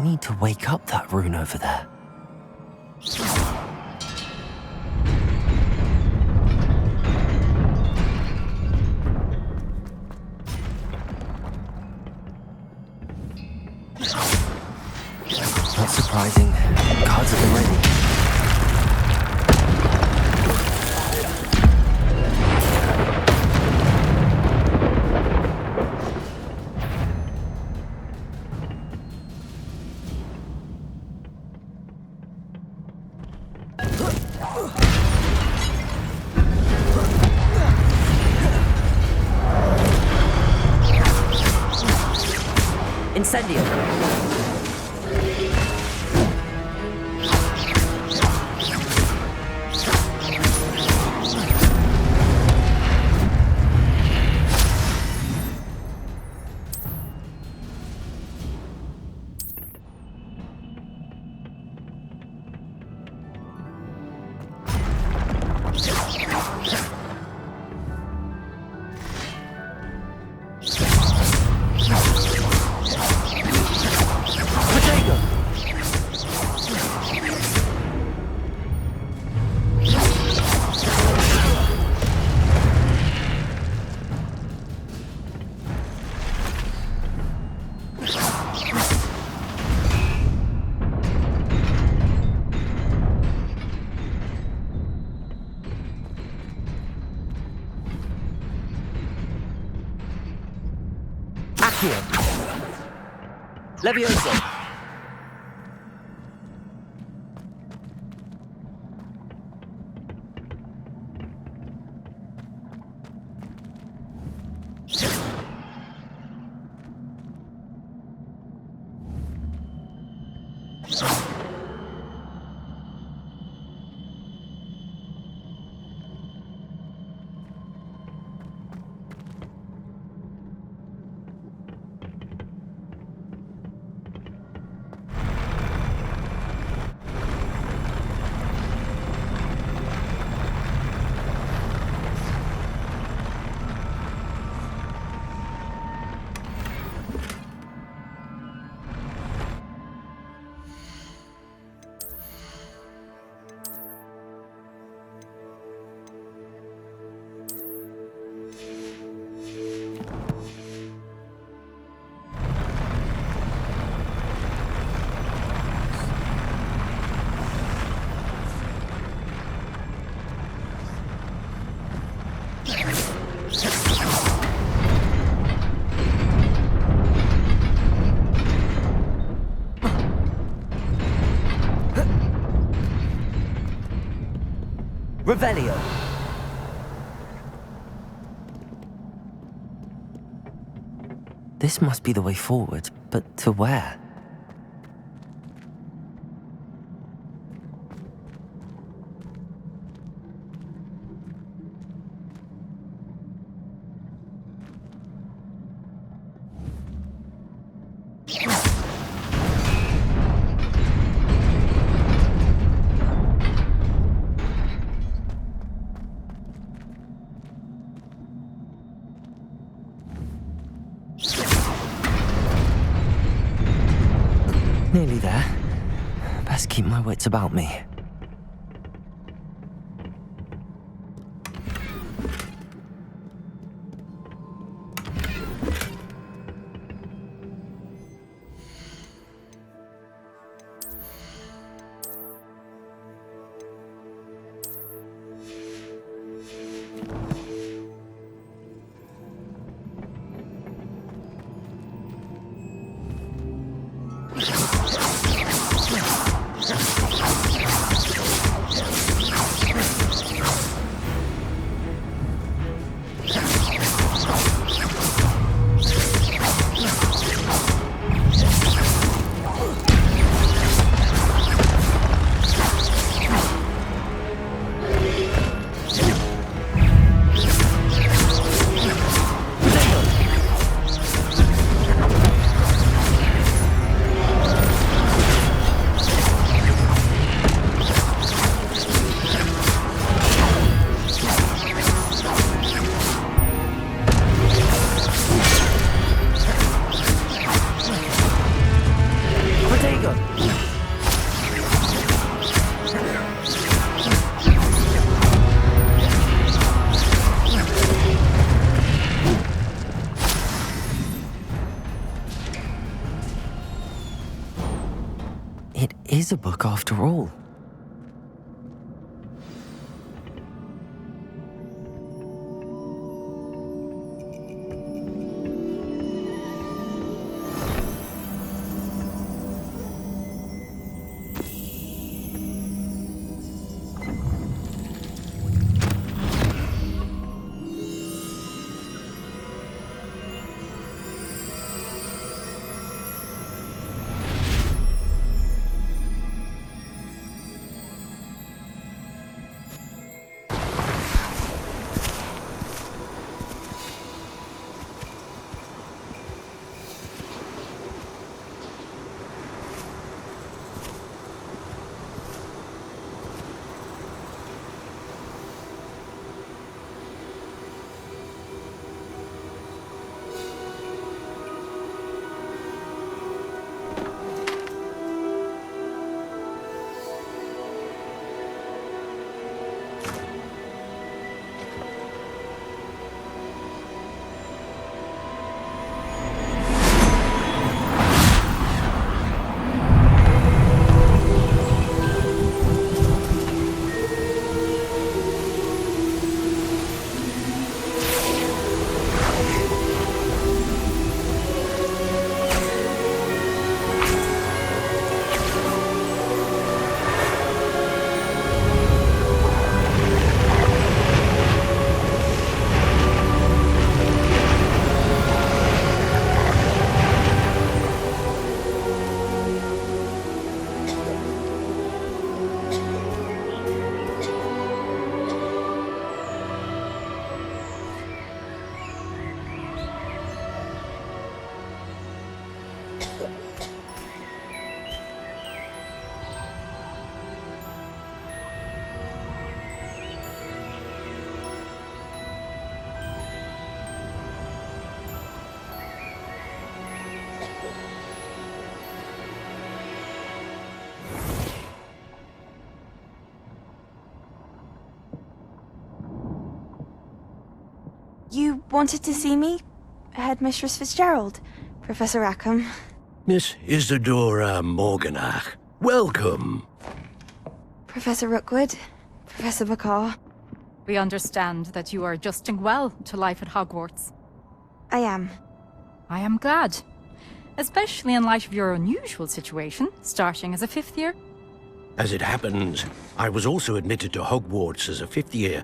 need to wake up that rune over there. Not surprising. Cards at the ready. Incendio. Levioso. Revelio. This must be the way forward, but to where? Nearly there. Best keep my wits about me. is a book after all. You wanted to see me? Headmistress Fitzgerald, Professor Rackham. Miss Isadora Morganach, welcome. Professor Rookwood, Professor Bakar. We understand that you are adjusting well to life at Hogwarts. I am. I am glad. Especially in light of your unusual situation, starting as a fifth year. As it happens, I was also admitted to Hogwarts as a fifth year.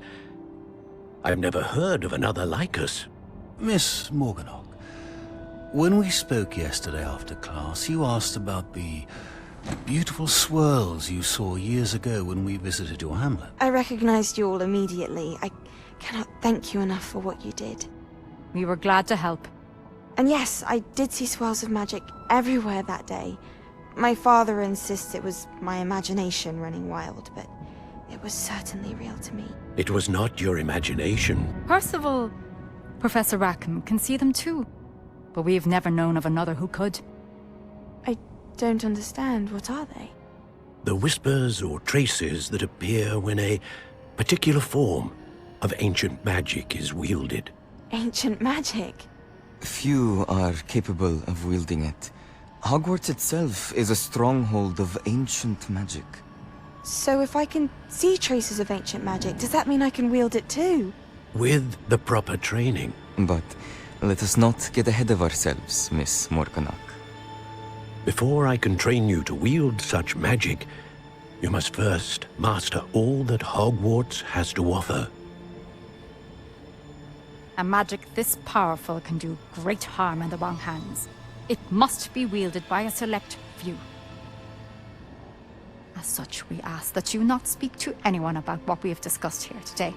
I've never heard of another like us. Miss Morganach, when we spoke yesterday after class, you asked about the beautiful swirls you saw years ago when we visited your hamlet. I recognized you all immediately. I cannot thank you enough for what you did. We were glad to help. And yes, I did see swirls of magic everywhere that day. My father insists it was my imagination running wild, but it was certainly real to me. It was not your imagination. Percival, Professor Rackham can see them too. But we've never known of another who could. I don't understand. What are they? The whispers or traces that appear when a particular form of ancient magic is wielded. Ancient magic? Few are capable of wielding it. Hogwarts itself is a stronghold of ancient magic. So if I can see traces of ancient magic, does that mean I can wield it too? With the proper training. But let us not get ahead of ourselves, Miss Morganach. Before I can train you to wield such magic, you must first master all that Hogwarts has to offer. A magic this powerful can do great harm in the wrong hands. It must be wielded by a select few. As such, we ask that you not speak to anyone about what we have discussed here today.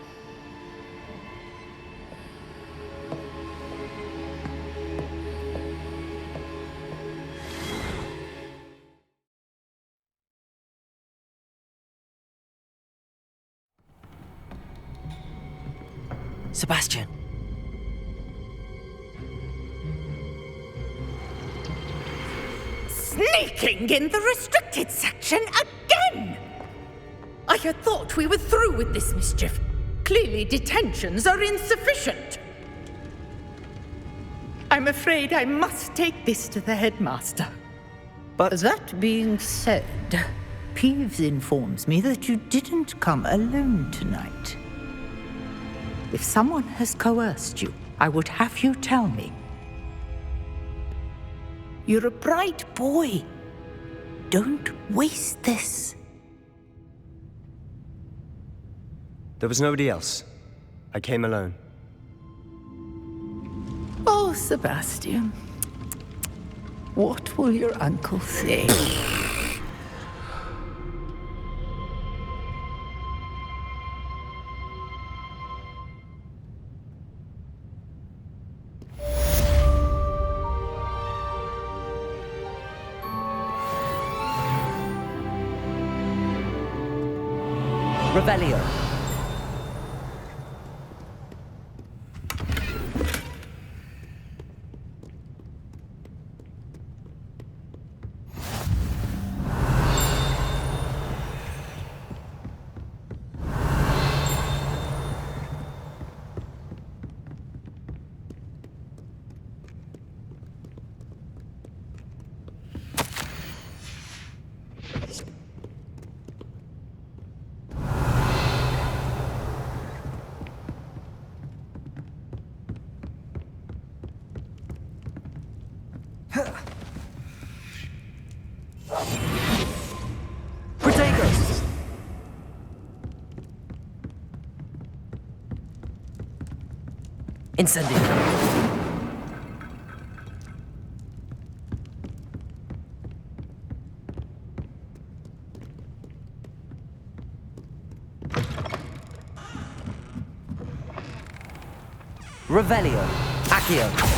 Sebastian. Sneaking in the restricted section again! I had thought we were through with this mischief. Clearly detentions are insufficient. I'm afraid I must take this to the headmaster. But that being said, Peeves informs me that you didn't come alone tonight. If someone has coerced you, I would have you tell me. You're a bright boy. Don't waste this. There was nobody else. I came alone. Oh, Sebastian. What will your uncle say? Revelio. Protagos! Incendio. Revelio. Accio.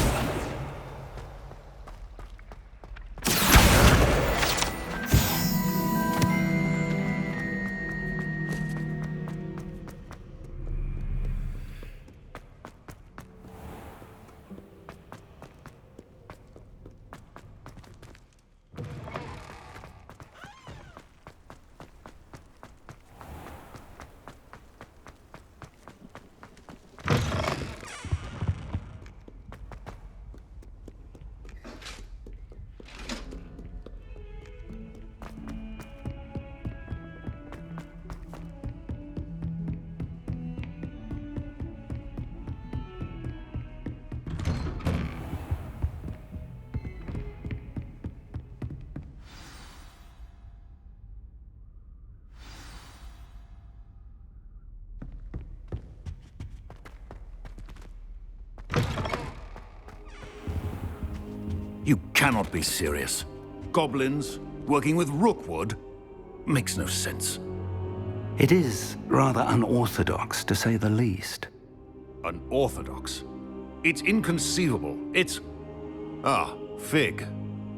You cannot be serious. Goblins working with Rookwood? Makes no sense. It is rather unorthodox, to say the least. Unorthodox? It's inconceivable. It's... Ah, Fig.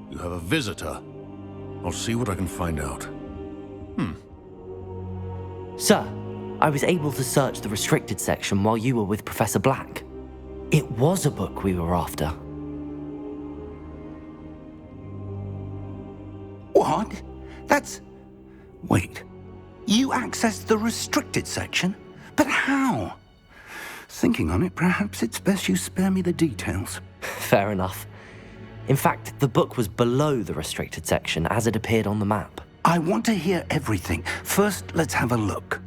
You have a visitor. I'll see what I can find out. Sir, I was able to search the restricted section while you were with Professor Black. It was a book we were after. What? That's... Wait. You accessed the restricted section? But how? Thinking on it, perhaps it's best you spare me the details. Fair enough. In fact, the book was below the restricted section as it appeared on the map. I want to hear everything. First, let's have a look.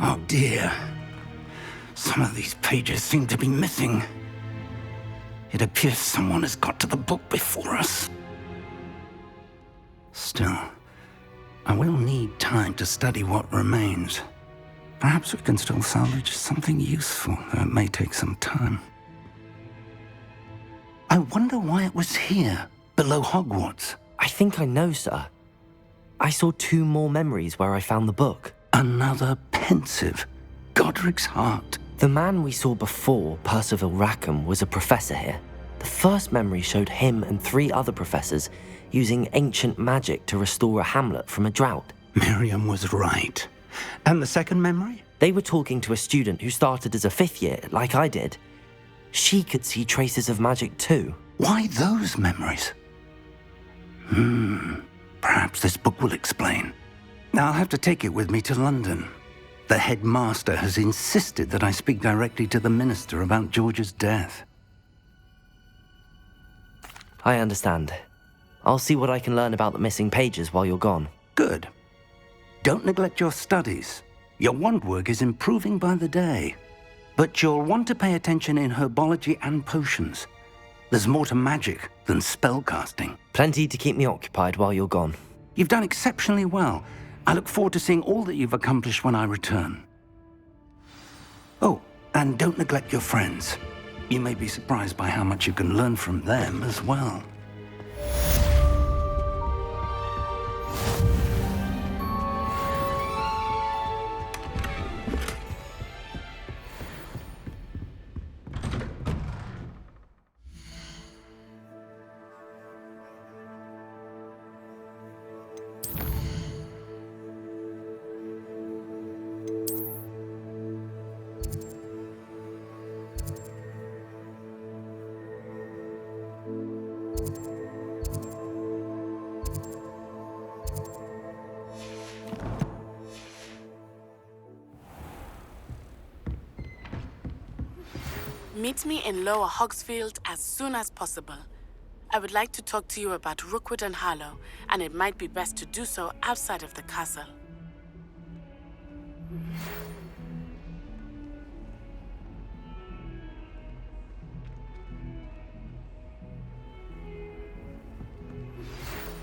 Oh dear. Some of these pages seem to be missing. It appears someone has got to the book before us. Still, I will need time to study what remains. Perhaps we can still salvage something useful, though it may take some time. I wonder why it was here, below Hogwarts. I think I know, sir. I saw 2 more memories where I found the book. Another pensive. Godric's heart. The man we saw before, Percival Rackham, was a professor here. The first memory showed him and 3 other professors using ancient magic to restore a hamlet from a drought. Miriam was right. And the second memory? They were talking to a student who started as a 5th year, like I did. She could see traces of magic too. Why those memories? Perhaps this book will explain. I'll have to take it with me to London. The headmaster has insisted that I speak directly to the minister about George's death. I understand. I'll see what I can learn about the missing pages while you're gone. Good. Don't neglect your studies. Your wand work is improving by the day. But you'll want to pay attention in herbology and potions. There's more to magic than spellcasting. Plenty to keep me occupied while you're gone. You've done exceptionally well. I look forward to seeing all that you've accomplished when I return. Oh, and don't neglect your friends. You may be surprised by how much you can learn from them as well. Meet me in Lower Hogsfield as soon as possible. I would like to talk to you about Rookwood and Harlow, and it might be best to do so outside of the castle.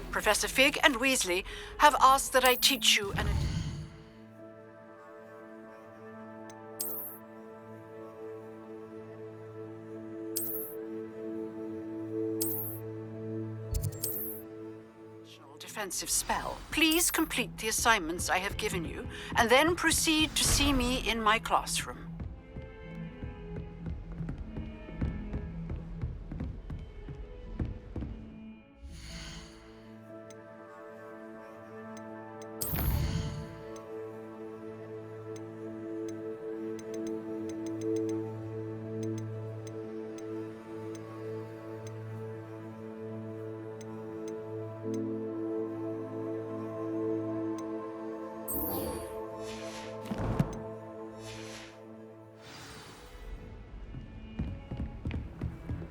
Professor Fig and Weasley have asked that I teach you an... defensive spell. Please complete the assignments I have given you, and then proceed to see me in my classroom.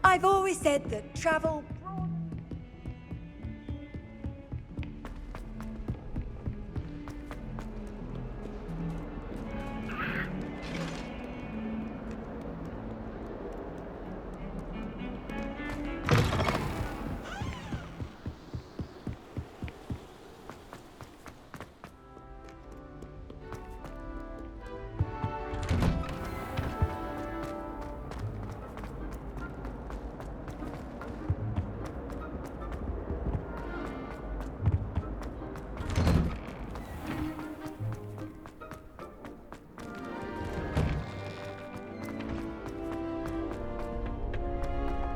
I've always said that travel...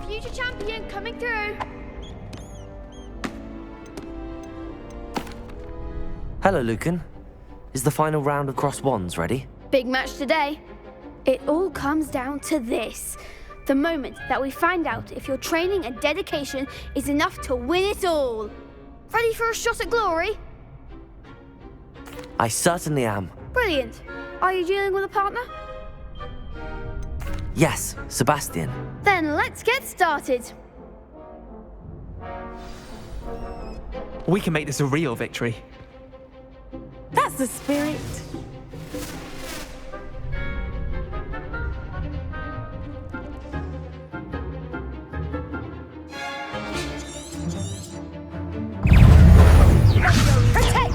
Future champion coming through. Hello, Lucan. Is the final round of Cross Wands ready? Big match today. It all comes down to this. The moment that we find out if your training and dedication is enough to win it all. Ready for a shot at glory? I certainly am. Brilliant. Are you dealing with a partner? Yes, Sebastian. Then let's get started. We can make this a real victory. That's the spirit.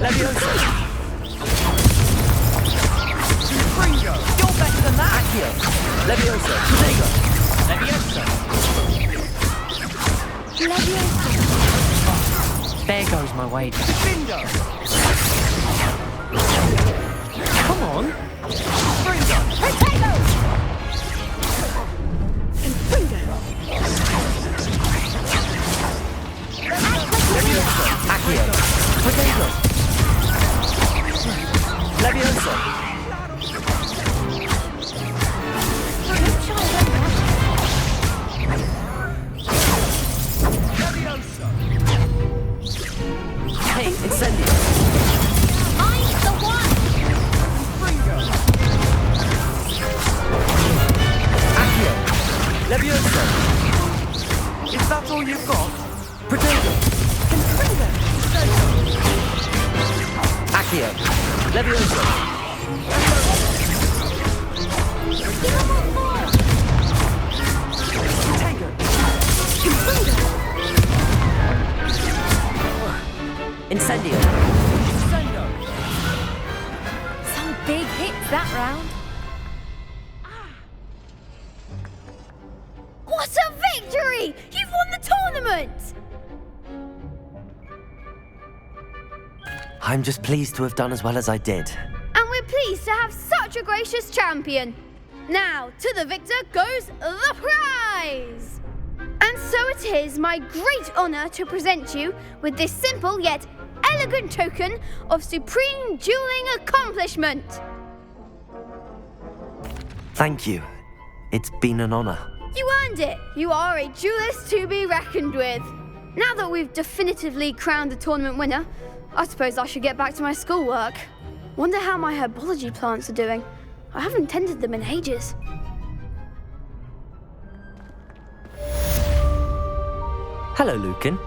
Leviosa! Fringo! You're better than that! Accio! Leviosa! Protego! Leviosa! Leviosa! There goes my wager. Bingo! Come on! Fringo! Protego! Leviosa! Accio! Protego! Leviosa! Hey, Incendio! I'm the one! Fringo! Protego! Confringo! Accio! Levioso! Protego! Confringo! Incendio! Incendio! Some big hits that round. What a victory! You've won the tournament! I'm just pleased to have done as well as I did. And we're pleased to have such a gracious champion. Now, to the victor goes the prize! And so it is my great honor to present you with this simple yet elegant token of supreme dueling accomplishment. Thank you. It's been an honor. You earned it. You are a duelist to be reckoned with. Now that we've definitively crowned the tournament winner, I suppose I should get back to my schoolwork. Wonder how my herbology plants are doing. I haven't tended them in ages. Hello, Lucan.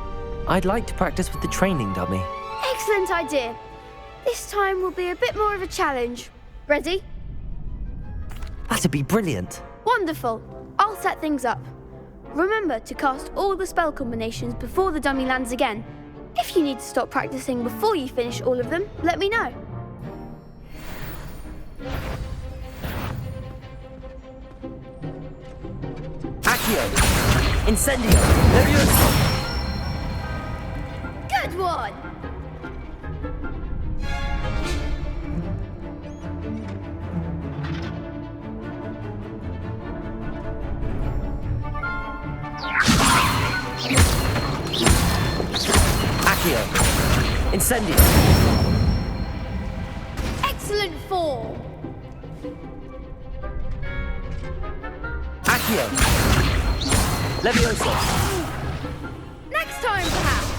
I'd like to practice with the training dummy. Excellent idea. This time will be a bit more of a challenge. Ready? That'd be brilliant. Wonderful. I'll set things up. Remember to cast all the spell combinations before the dummy lands again. If you need to stop practicing before you finish all of them, let me know. Accio! Incendio! Levioso! Good one! Accio! Incendio! Excellent form! Accio! Levioso! Next time, perhaps!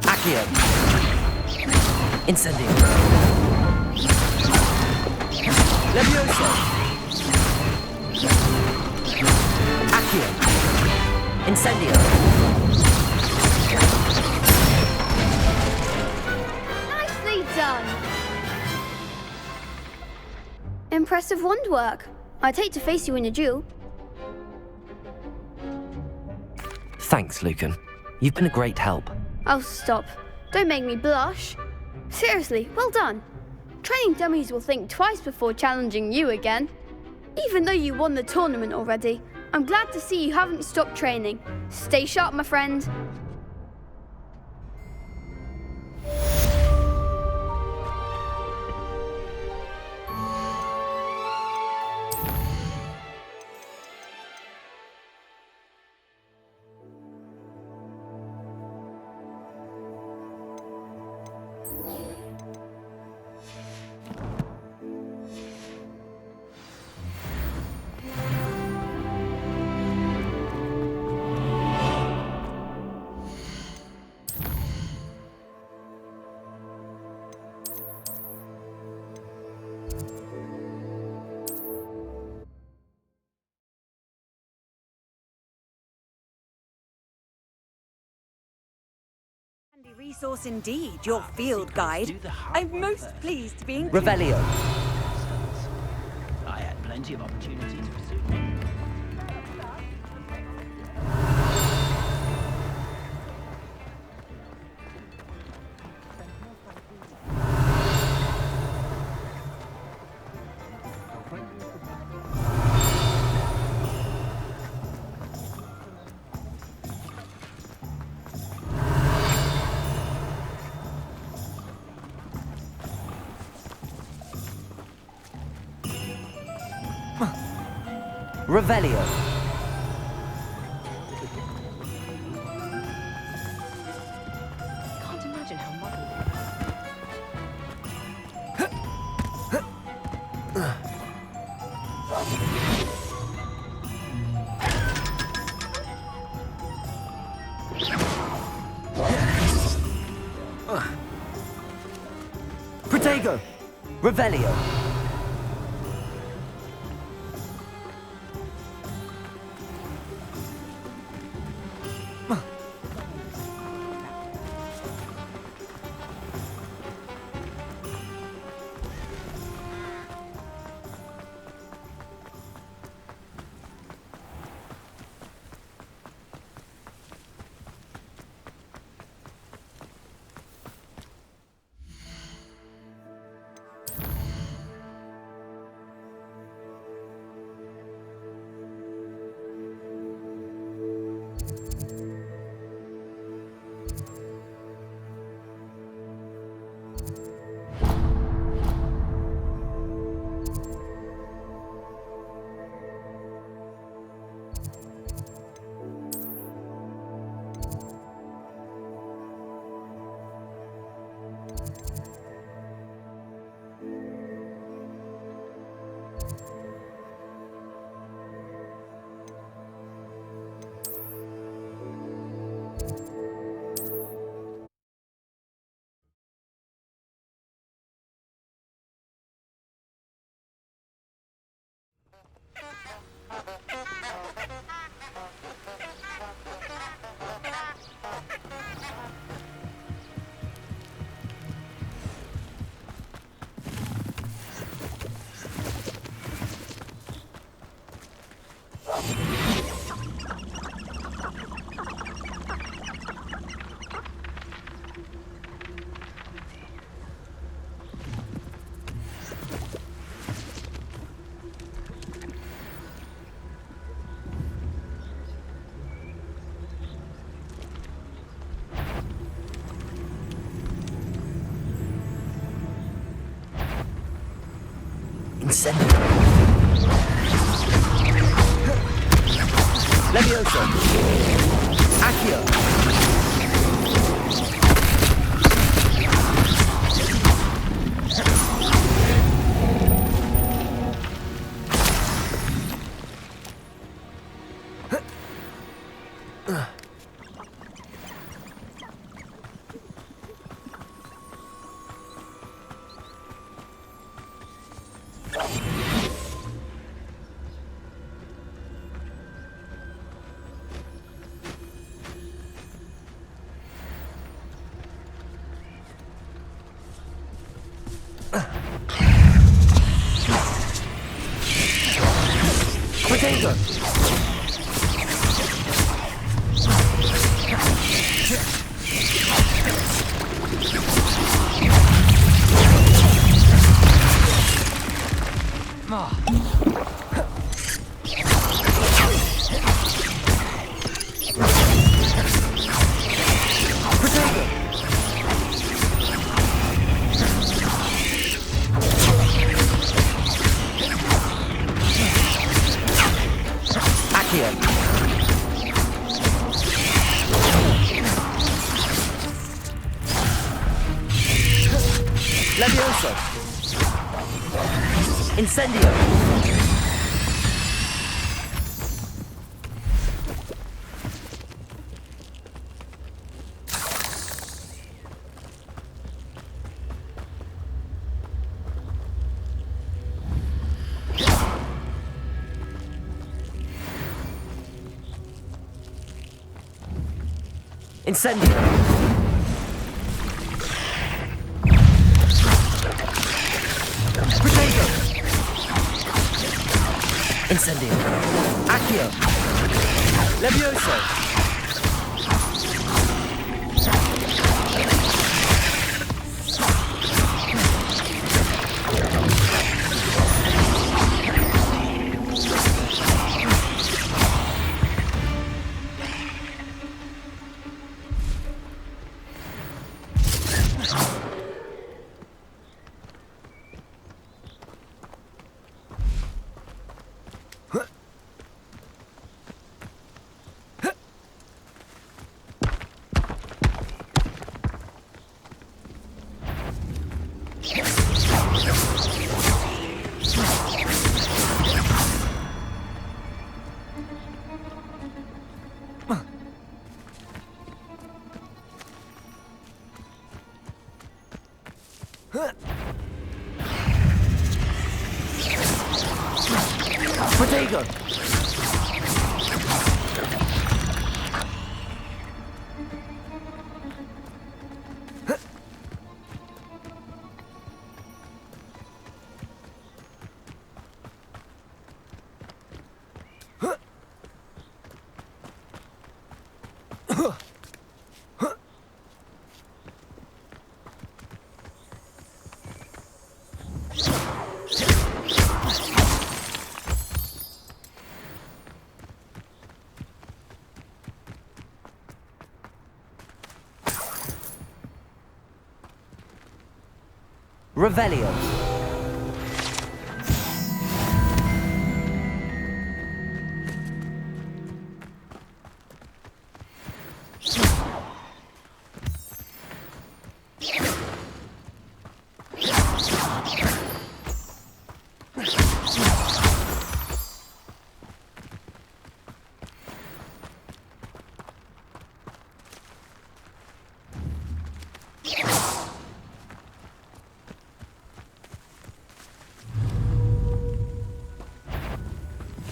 Accio! Incendio! Levioso! Accio! Incendio! Nicely done! Impressive wand work. I'd hate to face you in a duel. Thanks, Lucan. You've been a great help. Oh, stop. Don't make me blush. Seriously, well done. Training dummies will think twice before challenging you again. Even though you won the tournament already, I'm glad to see you haven't stopped training. Stay sharp, my friend. Resource indeed, your field guide. I'm most pleased to be included. Revelio! I had plenty of opportunity to pursue. Revelio! Can't imagine how muddled. Protego! Revelio! Incendio. Levioso. Accio. Potato! Levioso. Incendio. Incendio. Potato. Incendio. Accio. Levioso. Revelio.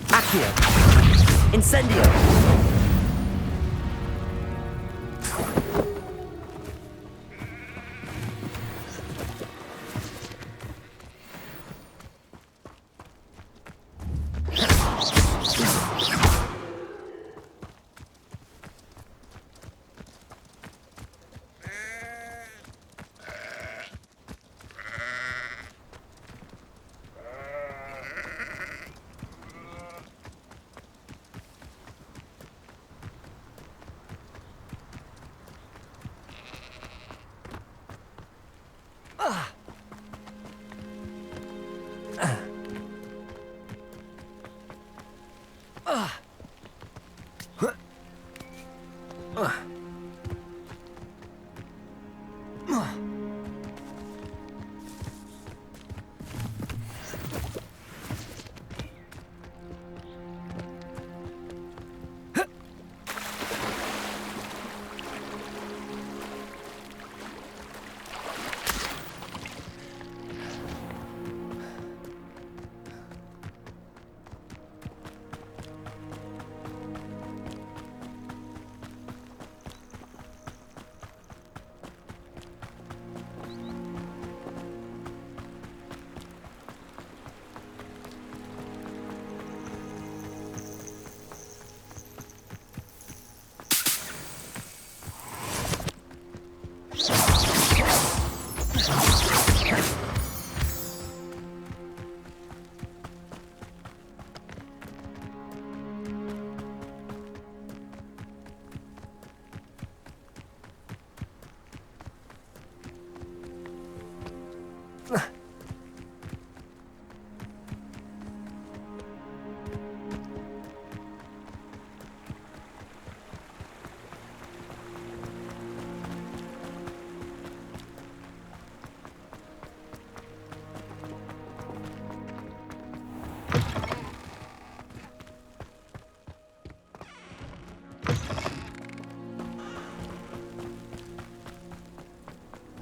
Accio. Incendio.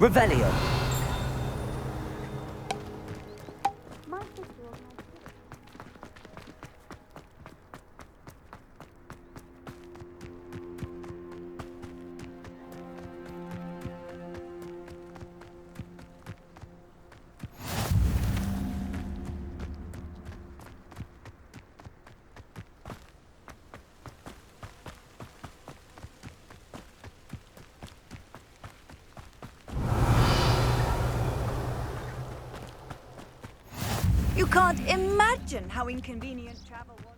Revelio. You can't imagine how inconvenient travel was.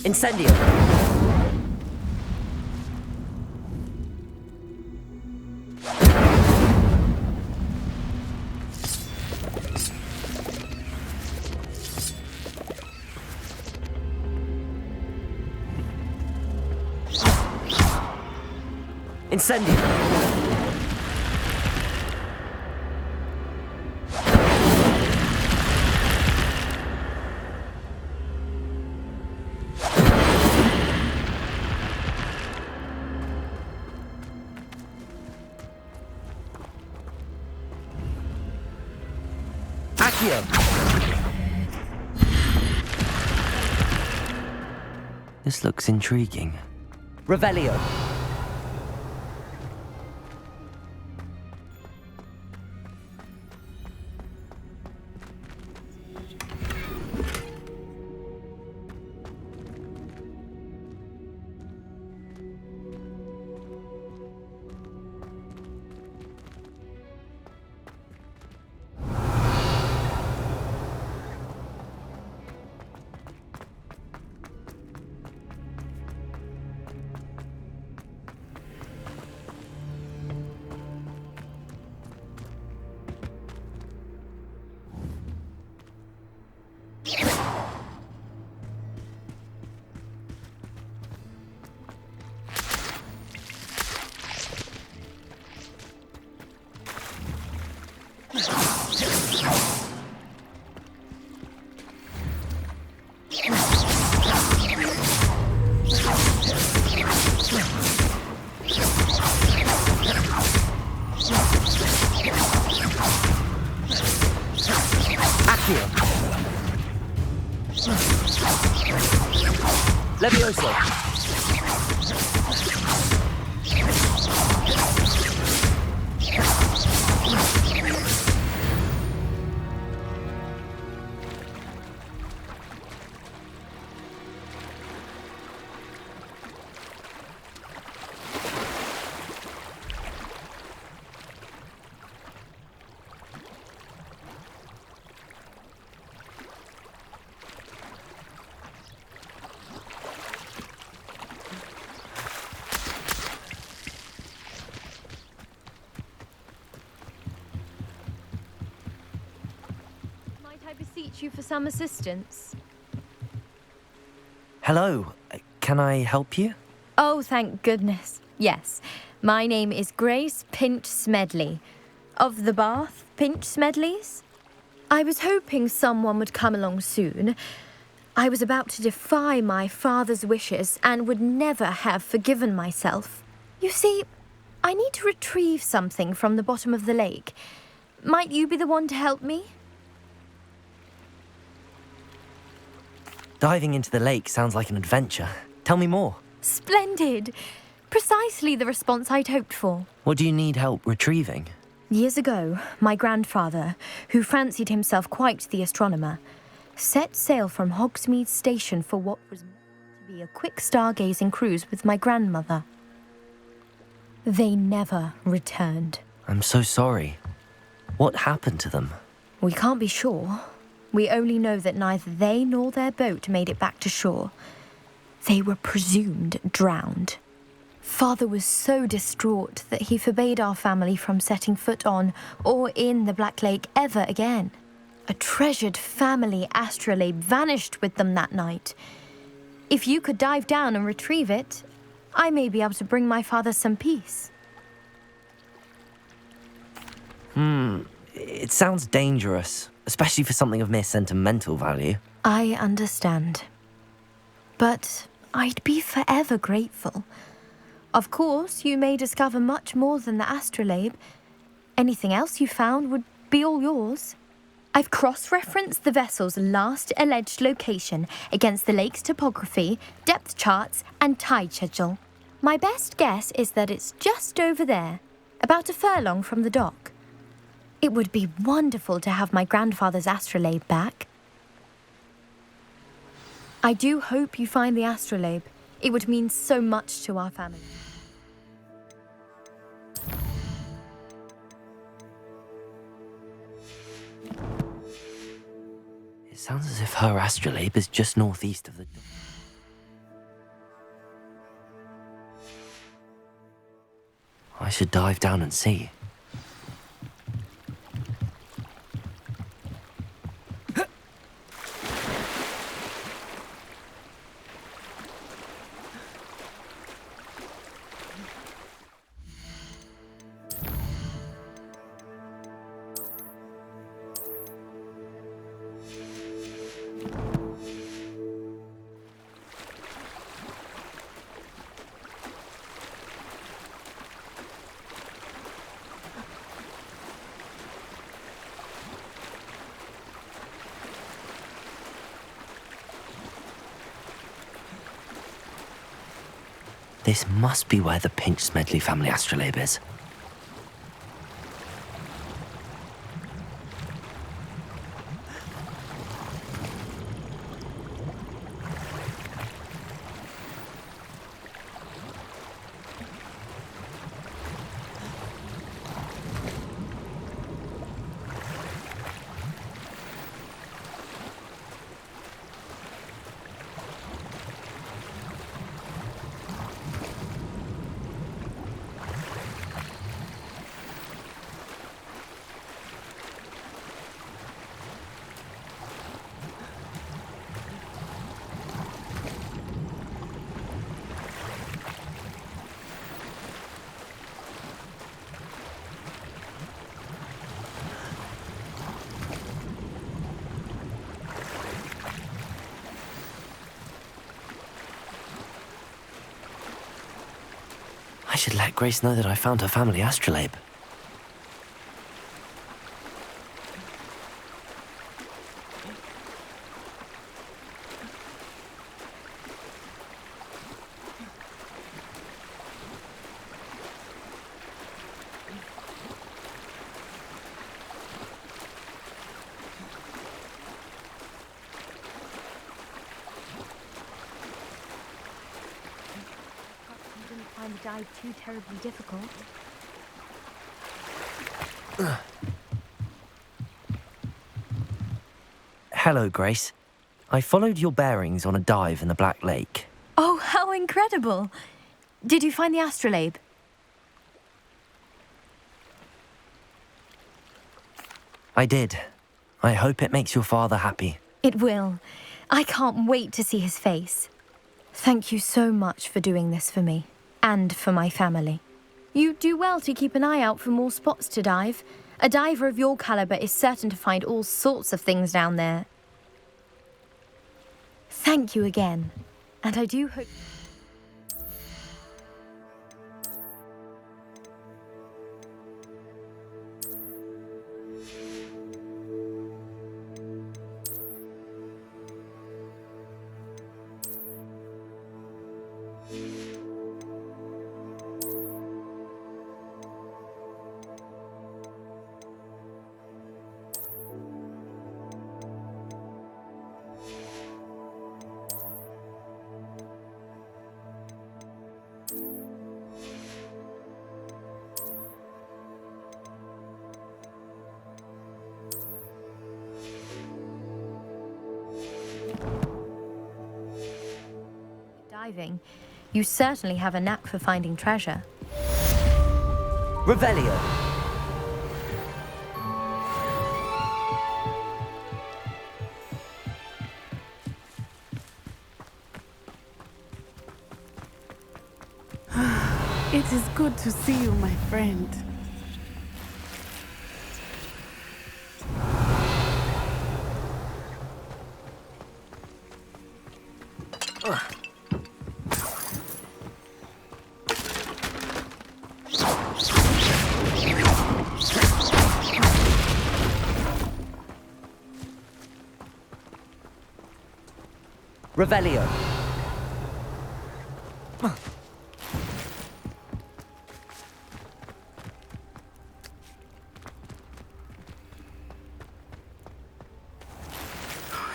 Incendio. Incendio. Accio. This looks intriguing. Revelio. Levioso. I beseech you for some assistance? Hello, can I help you? Oh, thank goodness. Yes, my name is Grace Pinch Smedley, of the Bath Pinch Smedleys. I was hoping someone would come along soon. I was about to defy my father's wishes and would never have forgiven myself. You see, I need to retrieve something from the bottom of the lake. Might you be the one to help me? Diving into the lake sounds like an adventure. Tell me more. Splendid! Precisely the response I'd hoped for. What do you need help retrieving? Years ago, my grandfather, who fancied himself quite the astronomer, set sail from Hogsmeade Station for what was meant to be a quick stargazing cruise with my grandmother. They never returned. I'm so sorry. What happened to them? We can't be sure. We only know that neither they nor their boat made it back to shore. They were presumed drowned. Father was so distraught that he forbade our family from setting foot on or in the Black Lake ever again. A treasured family astrolabe vanished with them that night. If you could dive down and retrieve it, I may be able to bring my father some peace. It sounds dangerous, especially for something of mere sentimental value. I understand. But I'd be forever grateful. Of course, you may discover much more than the astrolabe. Anything else you found would be all yours. I've cross-referenced the vessel's last alleged location against the lake's topography, depth charts, and tide schedule. My best guess is that it's just over there, about a furlong from the dock. It would be wonderful to have my grandfather's astrolabe back. I do hope you find the astrolabe. It would mean so much to our family. It sounds as if her astrolabe is just northeast of the... I should dive down and see. This must be where the Pinch Smedley family astrolabe is. I should let Grace know that I found her family astrolabe. Find the dive too terribly difficult. Hello, Grace. I followed your bearings on a dive in the Black Lake. Oh, how incredible! Did you find the astrolabe? I did. I hope it makes your father happy. It will. I can't wait to see his face. Thank you so much for doing this for me. And for my family. You do well to keep an eye out for more spots to dive. A diver of your caliber is certain to find all sorts of things down there. Thank you again. And I do hope... Diving, you certainly have a knack for finding treasure. Revelio. It is good to see you, my friend. Revelio.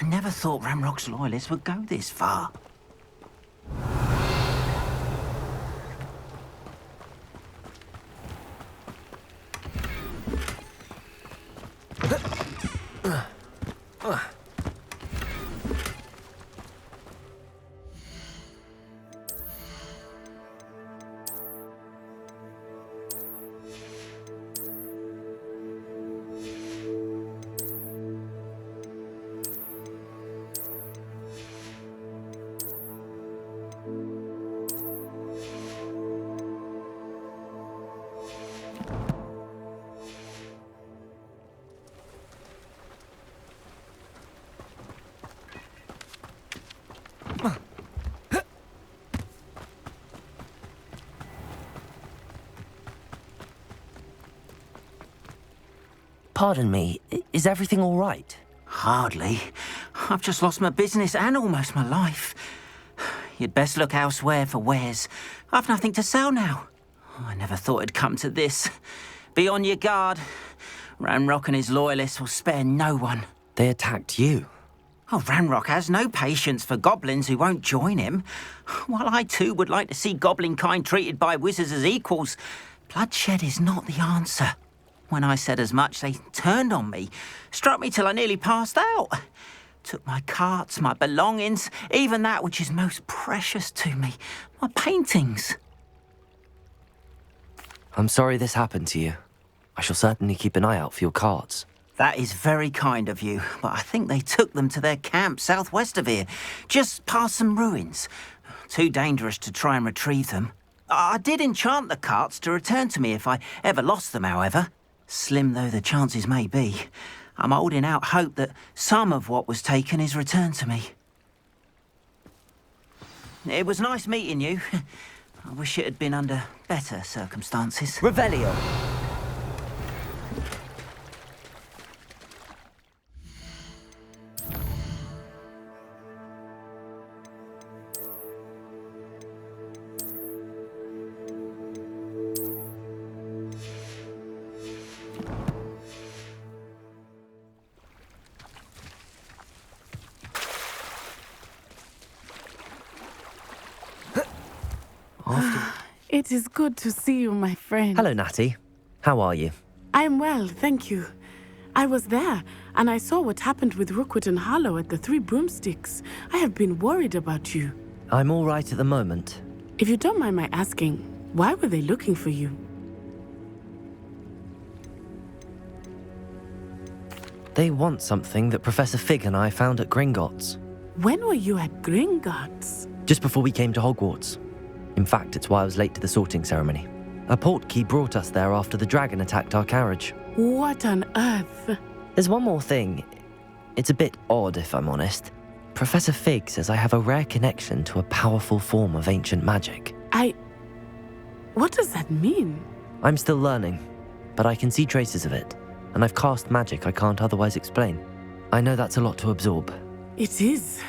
I never thought Ramrock's loyalists would go this far. Pardon me, is everything all right? Hardly. I've just lost my business and almost my life. You'd best look elsewhere for wares. I've nothing to sell now. I never thought it'd come to this. Be on your guard. Ranrock and his loyalists will spare no one. They attacked you? Oh, Ranrock has no patience for goblins who won't join him. While I too would like to see goblin kind treated by wizards as equals, bloodshed is not the answer. When I said as much, they turned on me, struck me till I nearly passed out. Took my carts, my belongings, even that which is most precious to me, my paintings. I'm sorry this happened to you. I shall certainly keep an eye out for your carts. That is very kind of you, but I think they took them to their camp southwest of here, just past some ruins. Too dangerous to try and retrieve them. I did enchant the carts to return to me if I ever lost them, however. Slim though the chances may be, I'm holding out hope that some of what was taken is returned to me. It was nice meeting you. I wish it had been under better circumstances. Revelio! It is good to see you, my friend. Hello, Natty. How are you? I'm well, thank you. I was there, and I saw what happened with Rookwood and Harlow at the Three Broomsticks. I have been worried about you. I'm all right at the moment. If you don't mind my asking, why were they looking for you? They want something that Professor Fig and I found at Gringotts. When were you at Gringotts? Just before we came to Hogwarts. In fact, it's why I was late to the sorting ceremony. A portkey brought us there after the dragon attacked our carriage. What on earth? There's one more thing. It's a bit odd, if I'm honest. Professor Fig says I have a rare connection to a powerful form of ancient magic. What does that mean? I'm still learning, but I can see traces of it, and I've cast magic I can't otherwise explain. I know that's a lot to absorb. It is.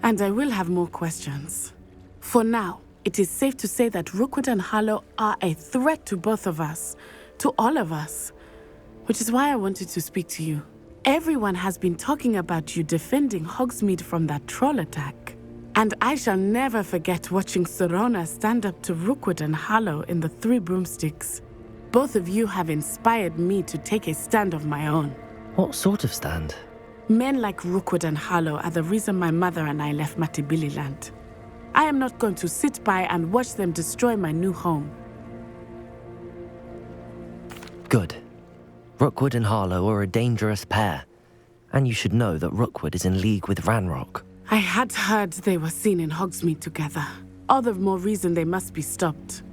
And I will have more questions. For now, it is safe to say that Rookwood and Harlow are a threat to both of us, to all of us, which is why I wanted to speak to you. Everyone has been talking about you defending Hogsmeade from that troll attack. And I shall never forget watching Serona stand up to Rookwood and Harlow in the Three Broomsticks. Both of you have inspired me to take a stand of my own. What sort of stand? Men like Rookwood and Harlow are the reason my mother and I left Matabeleland. I am not going to sit by and watch them destroy my new home. Good. Rookwood and Harlow are a dangerous pair. And you should know that Rookwood is in league with Ranrock. I had heard they were seen in Hogsmeade together. All the more reason they must be stopped.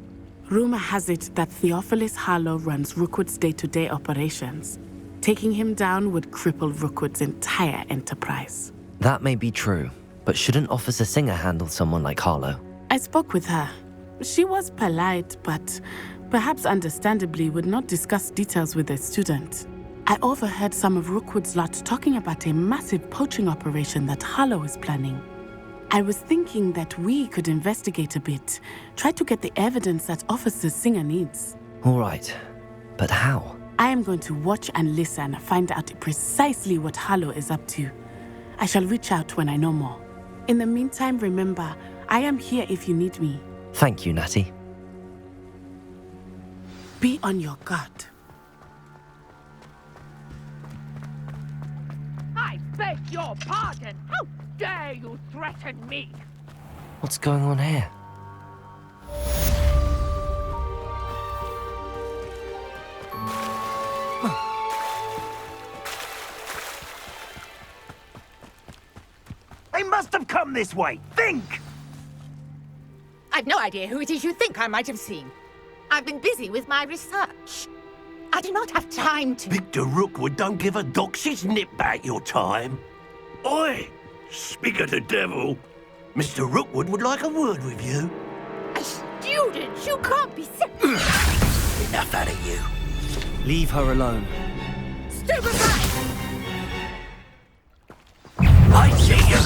Rumor has it that Theophilus Harlow runs Rookwood's day-to-day operations. Taking him down would cripple Rookwood's entire enterprise. That may be true, but shouldn't Officer Singer handle someone like Harlow? I spoke with her. She was polite, but perhaps understandably would not discuss details with a student. I overheard some of Rookwood's lot talking about a massive poaching operation that Harlow is planning. I was thinking that we could investigate a bit, try to get the evidence that Officer Singer needs. All right, but how? I am going to watch and listen, find out precisely what Harlow is up to. I shall reach out when I know more. In the meantime, remember, I am here if you need me. Thank you, Natty. Be on your guard. I beg your pardon! How dare you threaten me? What's going on here? They must have come this way. Think! I've no idea who it is you think I might have seen. I've been busy with my research. I do not have time to... Victor Rookwood don't give a doxy's nip back your time. Oi! Speak of the devil. Mr. Rookwood would like a word with you. A student? You can't be... Enough out of you. Leave her alone. stupefy! I see you!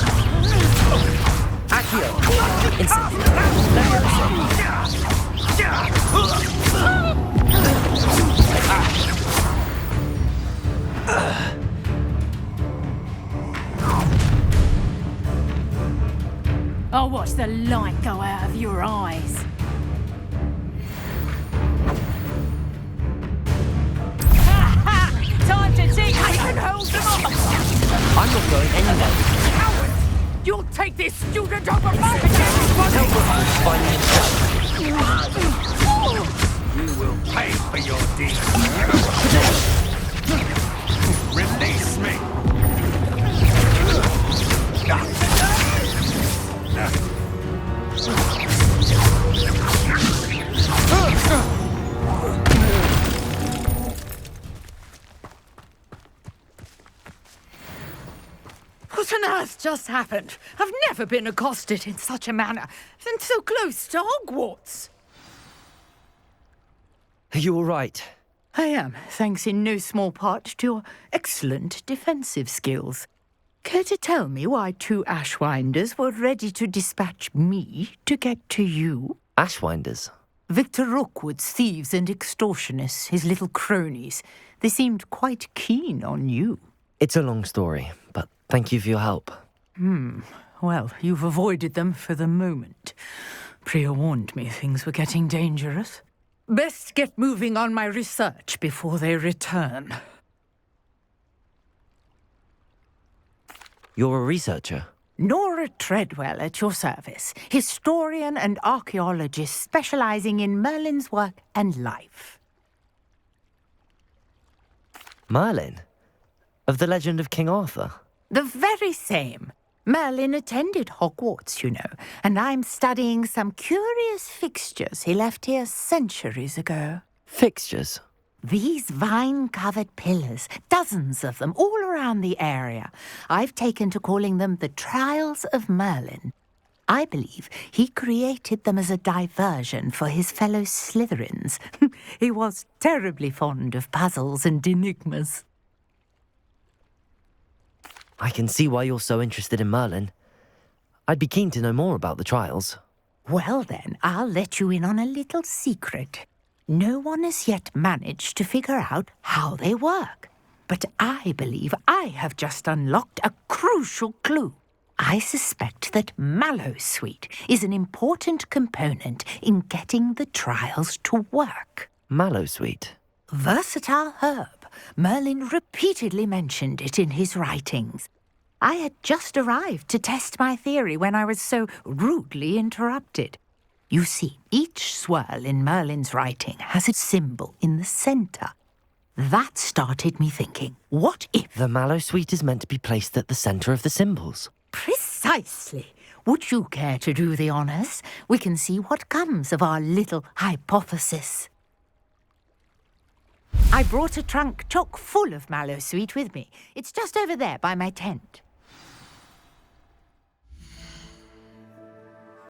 Accio! Instant! I'll watch the light go out of your eyes. Time to teach! I can hold them off! I'm not going anywhere. Coward! You'll take this student over my head! Help us find You will pay for your deeds. Release me! What on earth just happened? I've never been accosted in such a manner, and so close to Hogwarts. Are you all right? I am, thanks in no small part to your excellent defensive skills. Care to tell me why 2 Ashwinders were ready to dispatch me to get to you? Ashwinders? Victor Rookwood's thieves and extortionists, his little cronies. They seemed quite keen on you. It's a long story, but thank you for your help. Well, you've avoided them for the moment. Priya warned me things were getting dangerous. Best get moving on my research before they return. You're a researcher? Nora Treadwell at your service, historian and archaeologist specializing in Merlin's work and life. Merlin? Of the legend of King Arthur? The very same. Merlin attended Hogwarts, you know, and I'm studying some curious fixtures he left here centuries ago. Fixtures? These vine-covered pillars, dozens of them, all around the area. I've taken to calling them the Trials of Merlin. I believe he created them as a diversion for his fellow Slytherins. He was terribly fond of puzzles and enigmas. I can see why you're so interested in Merlin. I'd be keen to know more about the trials. Well then, I'll let you in on a little secret. No one has yet managed to figure out how they work. But I believe I have just unlocked a crucial clue. I suspect that Mallowsweet is an important component in getting the trials to work. Mallowsweet? Versatile herb. Merlin repeatedly mentioned it in his writings. I had just arrived to test my theory when I was so rudely interrupted. You see, each swirl in Merlin's writing has a symbol in the centre. That started me thinking, what if... The Mallowsweet is meant to be placed at the centre of the symbols. Precisely. Would you care to do the honours? We can see what comes of our little hypothesis. I brought a trunk chock full of Mallowsweet with me. It's just over there by my tent.